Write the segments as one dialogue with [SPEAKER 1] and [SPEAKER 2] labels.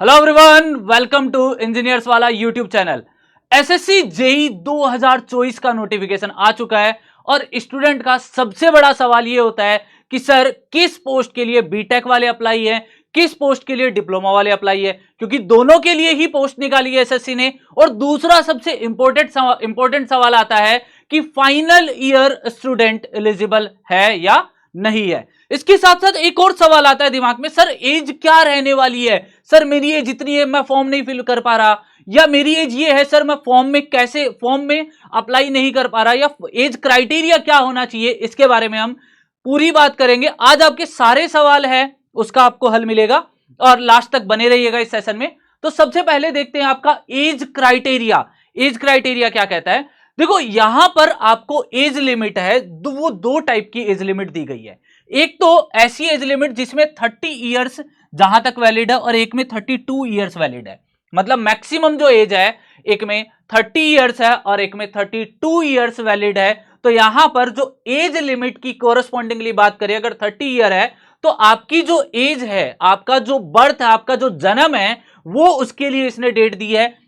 [SPEAKER 1] Hello everyone, welcome to engineers वाला YouTube channel. SSC JE 2024 का notification आ चुका है और स्टूडेंट का सबसे बड़ा सवाल ये होता है कि सर किस पोस्ट के लिए बीटेक वाले अप्लाई है, किस पोस्ट के लिए डिप्लोमा वाले अप्लाई है, क्योंकि दोनों के लिए ही पोस्ट निकाली है एसएससी ने। और दूसरा सबसे इंपॉर्टेंट सवाल आता है कि फाइनल ईयर स्टूडेंट एलिजिबल है या नहीं है। इसके साथ साथ एक और सवाल आता है दिमाग में, सर एज क्या रहने वाली है, सर मेरी एज इतनी है मैं फॉर्म नहीं फिल कर पा रहा, या मेरी एज ये है सर मैं फॉर्म में अप्लाई नहीं कर पा रहा, या एज क्राइटेरिया क्या होना चाहिए, इसके बारे में हम पूरी बात करेंगे। आज आपके सारे सवाल है उसका आपको हल मिलेगा और लास्ट तक बने रहिएगा इस सेशन में। तो सबसे पहले देखते हैं आपका एज क्राइटेरिया। एज क्राइटेरिया क्या कहता है, देखो यहां पर आपको एज लिमिट है, वो दो टाइप की एज लिमिट दी गई है। एक तो ऐसी एज लिमिट जिसमें 30 इयर्स जहां तक वैलिड है और एक में 32 इयर्स वैलिड है। मतलब मैक्सिमम जो एज है एक में 30 इयर्स है और एक में 32 इयर्स वैलिड है। तो यहां पर जो एज लिमिट की कोरस्पॉन्डिंगली बात करें, अगर 30 ईयर है तो आपकी जो एज है, आपका जो बर्थ है, आपका जो जन्म है, वो उसके लिए इसने डेट दी है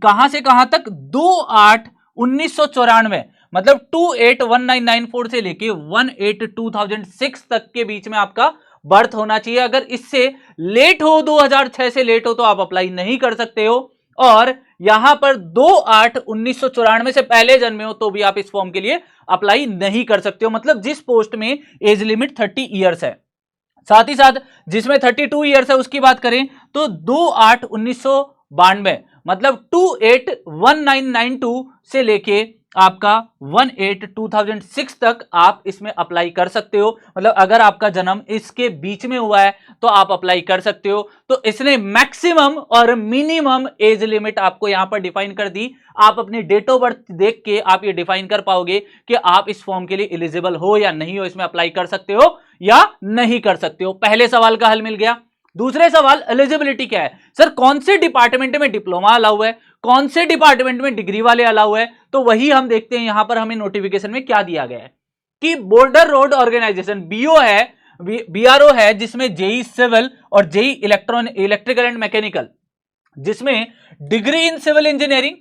[SPEAKER 1] कहां से कहां तक, 2/8/1994, मतलब 281994 से लेके 1/8/2006 तक के बीच में आपका बर्थ होना चाहिए। अगर इससे लेट हो, 2006 से लेट हो, तो आप अप्लाई नहीं कर सकते हो। और यहां पर 2/8/1994 से पहले जन्मे हो तो भी आप इस फॉर्म के लिए अप्लाई नहीं कर सकते हो। मतलब जिस पोस्ट में एज लिमिट 30 इयर्स है, साथ ही साथ जिसमें 32 इयर्स है उसकी बात करें तो 2/8/1992, मतलब 281992 से लेके आपका 1/8/2006 तक आप इसमें अप्लाई कर सकते हो। मतलब अगर आपका जन्म इसके बीच में हुआ है तो आप अप्लाई कर सकते हो। तो इसने मैक्सिमम और मिनिमम एज लिमिट आपको यहां पर डिफाइन कर दी। आप अपनी डेट ऑफ बर्थ देख के आप ये डिफाइन कर पाओगे कि आप इस फॉर्म के लिए एलिजिबल हो या नहीं हो, इसमें अप्लाई कर सकते हो या नहीं कर सकते हो। पहले सवाल का हल मिल गया। दूसरे सवाल, एलिजिबिलिटी क्या है, सर कौन से डिपार्टमेंट में डिप्लोमा अलाउ है, कौन से डिपार्टमेंट में डिग्री वाले अलाउ है। तो वही हम देखते हैं यहां पर हमें नोटिफिकेशन में क्या दिया गया है कि बॉर्डर रोड ऑर्गेनाइजेशन बीओ है, बीआरओ है, जिसमें जेई सिविल और जेई इलेक्ट्रिकल एंड मैकेनिकल, जिसमें डिग्री इन सिविल इंजीनियरिंग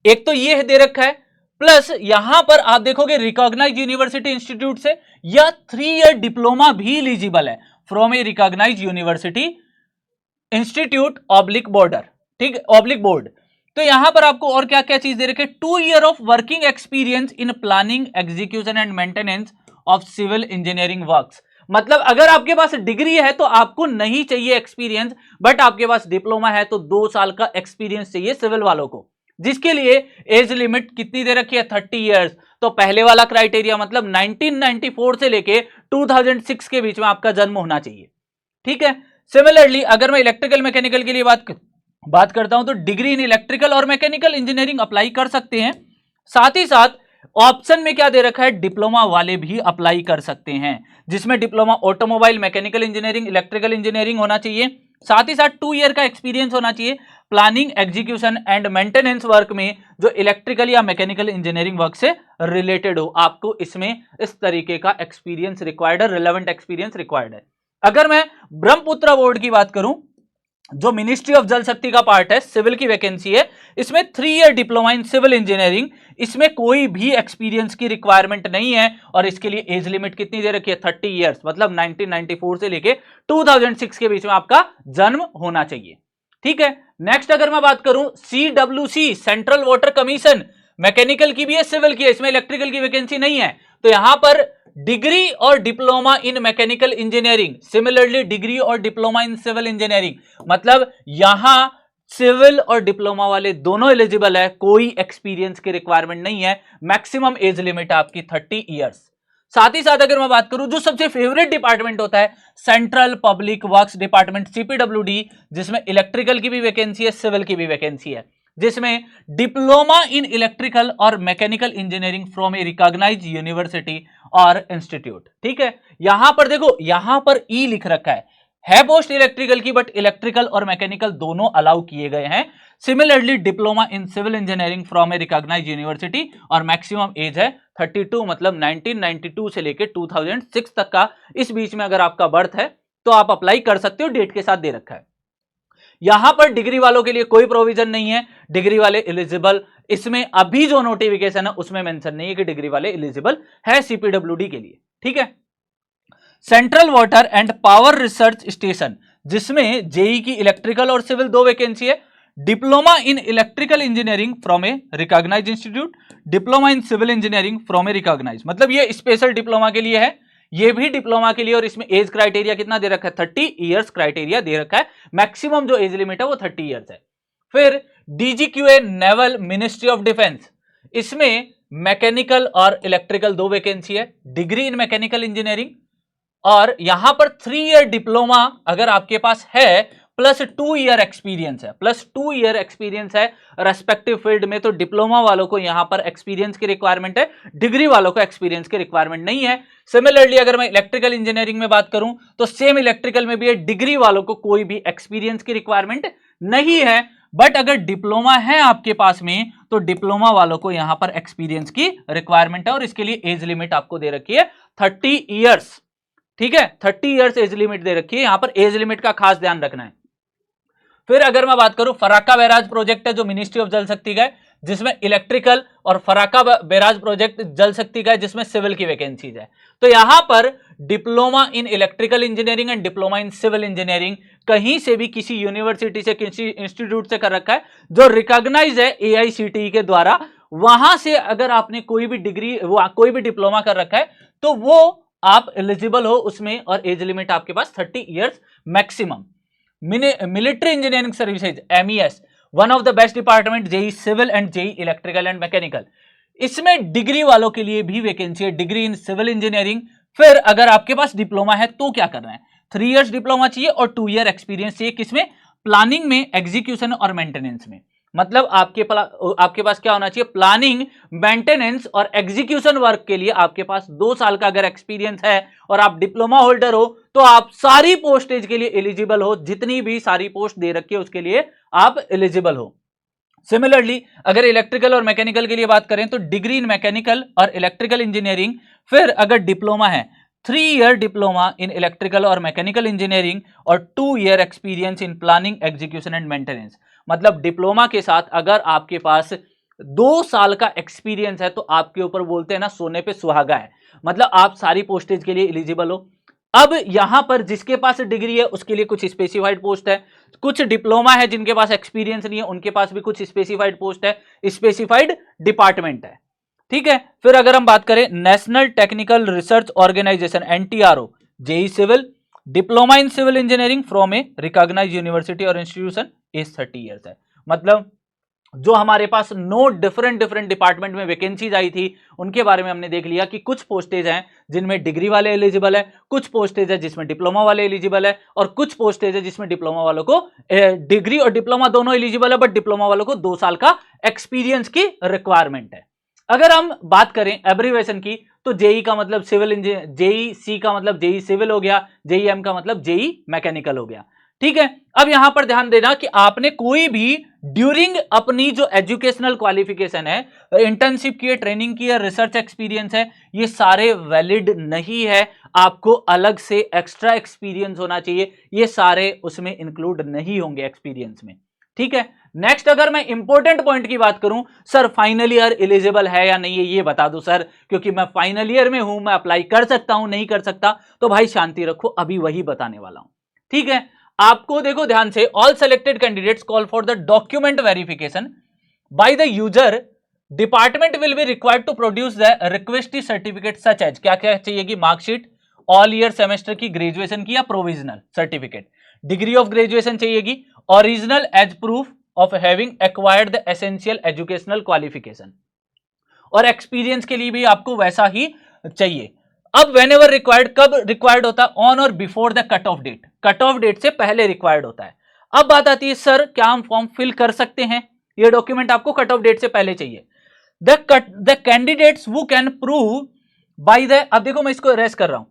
[SPEAKER 1] एक तो ये दे रखा है, प्लस यहां पर आप देखोगे रिकॉग्नाइज यूनिवर्सिटी इंस्टीट्यूट से या 3 ईयर डिप्लोमा भी एलिजिबल है from a recognise university institute oblique board, ठीक है, ऑब्लिक बोर्ड। तो यहां पर आपको और क्या क्या चीज दे रखे, 2 year of working experience in planning execution and maintenance of civil engineering works. मतलब अगर आपके पास डिग्री है तो आपको नहीं चाहिए एक्सपीरियंस, बट आपके पास डिप्लोमा है तो 2 साल का एक्सपीरियंस चाहिए सिविल वालों को, जिसके लिए एज लिमिट कितनी दे रखी है, 30 इयर्स। तो पहले वाला क्राइटेरिया मतलब 1994 से लेके 2006 के बीच में आपका जन्म होना चाहिए, ठीक है। सिमिलरली अगर मैं इलेक्ट्रिकल मैकेनिकल के लिए बात करता हूं तो डिग्री इन इलेक्ट्रिकल और मैकेनिकल इंजीनियरिंग अप्लाई कर सकते हैं। साथ ही साथ ऑप्शन में क्या दे रखा है, डिप्लोमा वाले भी अप्लाई कर सकते हैं, जिसमें diploma automobile, mechanical engineering, electrical engineering होना चाहिए। साथ ही साथ 2 ईयर का एक्सपीरियंस होना चाहिए planning execution and maintenance work में, जो इलेक्ट्रिकल या मैकेनिकल इंजीनियरिंग वर्क से रिलेटेड हो। आपको इसमें इस तरीके का एक्सपीरियंस रिक्वायर्ड है, रिलेवेंट एक्सपीरियंस रिक्वायर्ड है। अगर मैं ब्रह्मपुत्र बोर्ड की बात करूं, जो मिनिस्ट्री ऑफ जल शक्ति का पार्ट है, सिविल की वैकेंसी है, इसमें 3 year diploma in civil engineering, इसमें कोई भी एक्सपीरियंस की रिक्वायरमेंट नहीं है और इसके लिए एज लिमिट कितनी दे रखी है, 30 इयर्स, मतलब 1994 से लेके 2006 के बीच में आपका जन्म होना चाहिए, ठीक है। नेक्स्ट अगर मैं बात करूं CWC, central water commission, mechanical की भी है, सिविल की है, इसमें इलेक्ट्रिकल की वैकेंसी नहीं है। तो यहां पर डिग्री और diploma in mechanical engineering, similarly degree और डिप्लोमा इन सिविल इंजीनियरिंग, मतलब यहां सिविल और डिप्लोमा वाले दोनों एलिजिबल है, कोई एक्सपीरियंस की रिक्वायरमेंट नहीं है, मैक्सिमम एज लिमिट आपकी 30 इयर्स। साथ ही साथ अगर मैं बात करूं जो सबसे फेवरेट डिपार्टमेंट होता है, central public works department, CPWD, जिसमें इलेक्ट्रिकल की भी वैकेंसी है, सिविल की भी वैकेंसी है, जिसमें डिप्लोमा इन इलेक्ट्रिकल और mechanical engineering from a recognised university और इंस्टीट्यूट, ठीक है। यहां पर देखो, यहां पर ई लिख रखा है पोस्ट इलेक्ट्रिकल की, बट इलेक्ट्रिकल और मैकेनिकल दोनों अलाउ किए गए हैं। Similarly diploma in civil engineering from a recognised university और मैक्सिमम एज है 32, मतलब 1992 से लेके 2006 तक का, इस बीच में अगर आपका बर्थ है तो आप अप्लाई कर सकते हो, डेट के साथ दे रखा है। यहां पर डिग्री वालों के लिए कोई प्रोविजन नहीं है, डिग्री वाले एलिजिबल, इसमें अभी जो नोटिफिकेशन है उसमें मेंशन नहीं है कि डिग्री वाले एलिजिबल है सीपीडब्ल्यूडी के लिए। ठीक है। Central water and power research station, जिसमें जेई की इलेक्ट्रिकल और सिविल 2 वैकेंसी है। Diploma in electrical engineering from a recognised institute, diploma in civil engineering from a recognised, मतलब ये स्पेशल डिप्लोमा के लिए है, ये भी डिप्लोमा के लिए, और इसमें एज क्राइटेरिया कितना दे रखा है, 30 इयर्स क्राइटेरिया दे रखा है, मैक्सिमम जो एज लिमिट है वो 30 इयर्स है। फिर DGQA naval ministry of defence, इसमें मैकेनिकल और इलेक्ट्रिकल 2 वैकेंसी है, डिग्री इन मैकेनिकल इंजीनियरिंग, और यहां पर 3 ईयर डिप्लोमा अगर आपके पास है प्लस 2 ईयर एक्सपीरियंस है, प्लस 2 ईयर एक्सपीरियंस है रेस्पेक्टिव फील्ड में, तो डिप्लोमा वालों को यहां पर एक्सपीरियंस की रिक्वायरमेंट है, डिग्री वालों को एक्सपीरियंस की रिक्वायरमेंट नहीं है। सिमिलरली अगर मैं इलेक्ट्रिकल इंजीनियरिंग में बात करूं तो सेम इलेक्ट्रिकल में भी है, डिग्री वालों को कोई भी एक्सपीरियंस की रिक्वायरमेंट नहीं है, बट अगर डिप्लोमा है आपके पास में तो डिप्लोमा वालों को यहां पर एक्सपीरियंस की रिक्वायरमेंट है, और इसके लिए एज लिमिट आपको दे रखी है 30 ईयर्स। ठीक है, 30 ईयर्स एज लिमिट दे रखी है, यहां पर एज लिमिट का खास ध्यान रखना है। फिर अगर मैं बात करूं, फराक्का बैराज प्रोजेक्ट है जो मिनिस्ट्री ऑफ जल शक्ति का है, जिसमें इलेक्ट्रिकल, और फराक्का बैराज प्रोजेक्ट जल शक्ति का है जिसमें सिविल की वैकेंसीज है। तो यहां पर diploma in electrical engineering and diploma in civil engineering कहीं से भी किसी यूनिवर्सिटी से, किसी इंस्टीट्यूट से कर रखा है जो रिकॉग्नाइज है एआईसीटीई के द्वारा, वहां से अगर आपने कोई भी डिग्री, कोई भी डिप्लोमा कर रखा है तो वो आप एलिजिबल हो उसमें, और एज लिमिट आपके पास 30 years maximum. Military engineering services MES, one of the best department, JE civil and JE electrical and mechanical, इसमें डिग्री वालों के लिए भी वैकेंसी है, डिग्री इन सिविल इंजीनियरिंग। फिर अगर आपके पास डिप्लोमा है तो क्या करना है, 3 इयर्स डिप्लोमा चाहिए और 2 ईयर एक्सपीरियंस चाहिए, किसमें, प्लानिंग में, एग्जीक्यूशन और मेंटेनेंस में। मतलब आपके पास क्या होना चाहिए, प्लानिंग, मेंटेनेंस और एग्जीक्यूशन वर्क के लिए आपके पास 2 साल का अगर एक्सपीरियंस है और आप डिप्लोमा होल्डर हो तो आप सारी पोस्टेज के लिए एलिजिबल हो, जितनी भी सारी पोस्ट दे रखी है उसके लिए आप एलिजिबल हो। सिमिलरली अगर इलेक्ट्रिकल और मैकेनिकल के लिए बात करें तो डिग्री इन मैकेनिकल और इलेक्ट्रिकल इंजीनियरिंग, फिर अगर डिप्लोमा है 3 ईयर डिप्लोमा इन इलेक्ट्रिकल और मैकेनिकल इंजीनियरिंग और 2 year experience in planning, execution and maintenance. मतलब डिप्लोमा के साथ अगर आपके पास 2 साल का एक्सपीरियंस है तो आपके ऊपर बोलते हैं ना सोने पे सुहागा है, मतलब आप सारी पोस्टेज के लिए एलिजिबल हो। अब यहां पर जिसके पास डिग्री है उसके लिए कुछ स्पेसिफाइड पोस्ट है, कुछ डिप्लोमा है जिनके पास एक्सपीरियंस नहीं है उनके पास भी कुछ स्पेसिफाइड पोस्ट है, स्पेसिफाइड डिपार्टमेंट है। ठीक है। फिर अगर हम बात करें national technical research organisation NTRO, JE civil, diploma in civil engineering from a recognised university और इंस्टीट्यूशन, एज 30 इयर्स है। मतलब जो हमारे पास 9 डिफरेंट डिपार्टमेंट में वैकेंसीज आई थी उनके बारे में हमने देख लिया कि कुछ पोस्टेज हैं जिनमें डिग्री वाले एलिजिबल है, कुछ पोस्टेज है जिसमें डिप्लोमा वाले एलिजिबल है, और कुछ पोस्टेज है जिसमें डिप्लोमा वालों को डिग्री और डिप्लोमा दोनों एलिजिबल है, बट डिप्लोमा वालों को 2 साल का एक्सपीरियंस की रिक्वायरमेंट है। अगर हम बात करें एब्रीवेशन की तो जेई का मतलब सिविल इंजीनियर, जेई सी का मतलब जेई सिविल हो गया, जेई एम का मतलब जेई मैकेनिकल हो गया। ठीक है। अब यहां पर ध्यान देना कि आपने कोई भी ड्यूरिंग अपनी जो एजुकेशनल क्वालिफिकेशन है, इंटर्नशिप की है, ट्रेनिंग की है, रिसर्च एक्सपीरियंस है, ये सारे वैलिड नहीं है, आपको अलग से एक्स्ट्रा एक्सपीरियंस होना चाहिए, ये सारे उसमें इंक्लूड नहीं होंगे एक्सपीरियंस में। ठीक है। नेक्स्ट अगर मैं इंपॉर्टेंट पॉइंट की बात करूं, सर फाइनल ईयर एलिजिबल है या नहीं है ये बता दो सर, क्योंकि मैं फाइनल ईयर में हूं, मैं अप्लाई कर सकता हूं नहीं कर सकता, तो भाई शांति रखो, अभी वही बताने वाला हूं। ठीक है। आपको देखो ध्यान से, all selected candidates call for the document verification by the user, department will be required to produce the requested certificate such as, क्या क्या चाहिए कि मार्कशीट, ऑल ईयर सेमेस्टर की ग्रेजुएशन की या provisional certificate, degree of graduation चाहिएगी, original age proof of having acquired the essential educational qualification, और experience के लिए भी आपको वैसा ही चाहिए। अब वेन एवर रिक्वायर्ड, कब रिक्वायर्ड होता है, ऑन और before the cut off date, cut off date से पहले रिक्वायर्ड होता है। अब बात आती है सर क्या हम फॉर्म फिल कर सकते हैं, ये डॉक्यूमेंट आपको कट ऑफ डेट से पहले चाहिए। The candidates who can prove by the, अब देखो मैं इसको रेस कर रहा हूं,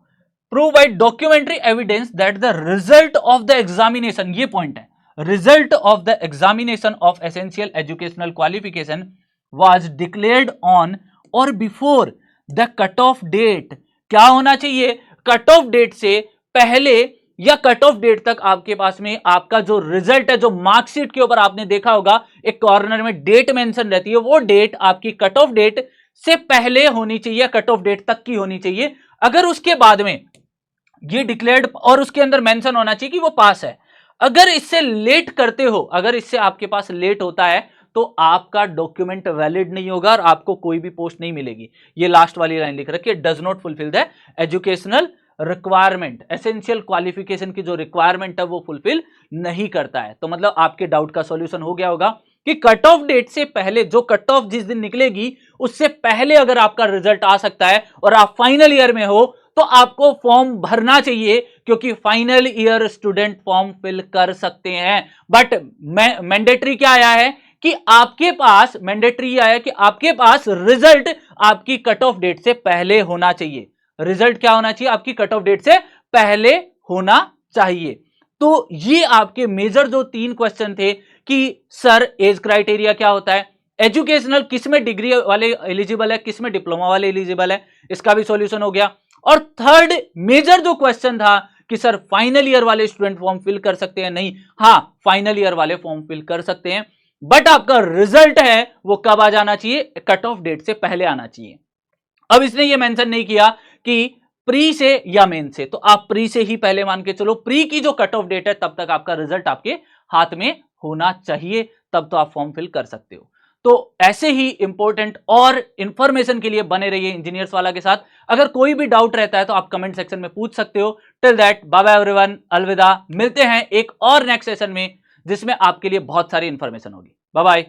[SPEAKER 1] prove by documentary evidence that the result of the examination, ये पॉइंट है, result of the examination of essential educational qualification was declared on और before the cut off date, क्या होना चाहिए, कट ऑफ डेट से पहले या कट ऑफ डेट तक आपके पास में आपका जो रिजल्ट है, जो मार्कशीट के ऊपर आपने देखा होगा एक कॉर्नर में डेट मेंशन रहती है, वो डेट आपकी कट ऑफ डेट से पहले होनी चाहिए, कट ऑफ डेट तक की होनी चाहिए। अगर उसके बाद में ये डिक्लेयर्ड और उसके अंदर मेंशन होना चाहिए कि वो पास है। अगर इससे लेट करते हो, अगर इससे आपके पास लेट होता है तो आपका डॉक्यूमेंट वैलिड नहीं होगा और आपको कोई भी पोस्ट नहीं मिलेगी। ये लास्ट वाली लाइन लिख रखी है, does not fulfil the educational requirement, essential qualification की जो रिक्वायरमेंट है वो फुलफिल नहीं करता है। तो मतलब आपके डाउट का सॉल्यूशन हो गया होगा कि कट ऑफ डेट से पहले, जो कट ऑफ जिस दिन निकलेगी उससे पहले अगर आपका रिजल्ट आ सकता है और आप फाइनल ईयर में हो तो आपको फॉर्म भरना चाहिए, क्योंकि final year student form fill कर सकते हैं। बट मैंडेटरी क्या आया है कि आपके पास, मैंडेटरी आया कि आपके पास रिजल्ट आपकी कट ऑफ डेट से पहले होना चाहिए। रिजल्ट क्या होना चाहिए? आपकी कट ऑफ डेट से पहले होना चाहिए। तो ये आपके मेजर जो 3 क्वेश्चन थे कि सर एज क्राइटेरिया क्या होता है, एजुकेशनल किस में डिग्री वाले एलिजिबल है, किस में डिप्लोमा वाले एलिजिबल है, इसका भी सॉल्यूशन हो गया। और थर्ड मेजर जो क्वेश्चन था कि सर फाइनल ईयर वाले स्टूडेंट फॉर्म फिल कर सकते हैं, नहीं, हां फाइनल ईयर वाले फॉर्म फिल कर सकते हैं, बट आपका रिजल्ट है वो कब आ जाना चाहिए? कट ऑफ डेट से पहले आना चाहिए। अब इसने ये मेंशन नहीं किया कि प्री से या मेन से, तो आप प्री से ही पहले मान के चलो, प्री की जो कट ऑफ डेट है तब तक आपका रिजल्ट आपके हाथ में होना चाहिए, तब तो आप फॉर्म फिल कर सकते हो। तो ऐसे ही इंपॉर्टेंट और इंफॉर्मेशन के लिए बने रहिए इंजीनियर्स वाला के साथ। अगर कोई भी डाउट रहता है तो आप कमेंट सेक्शन में पूछ सकते हो। Till that bye bye everyone, अलविदा। मिलते हैं एक और नेक्स्ट सेशन में जिसमें आपके लिए बहुत सारी इंफॉर्मेशन होगी। Bye bye.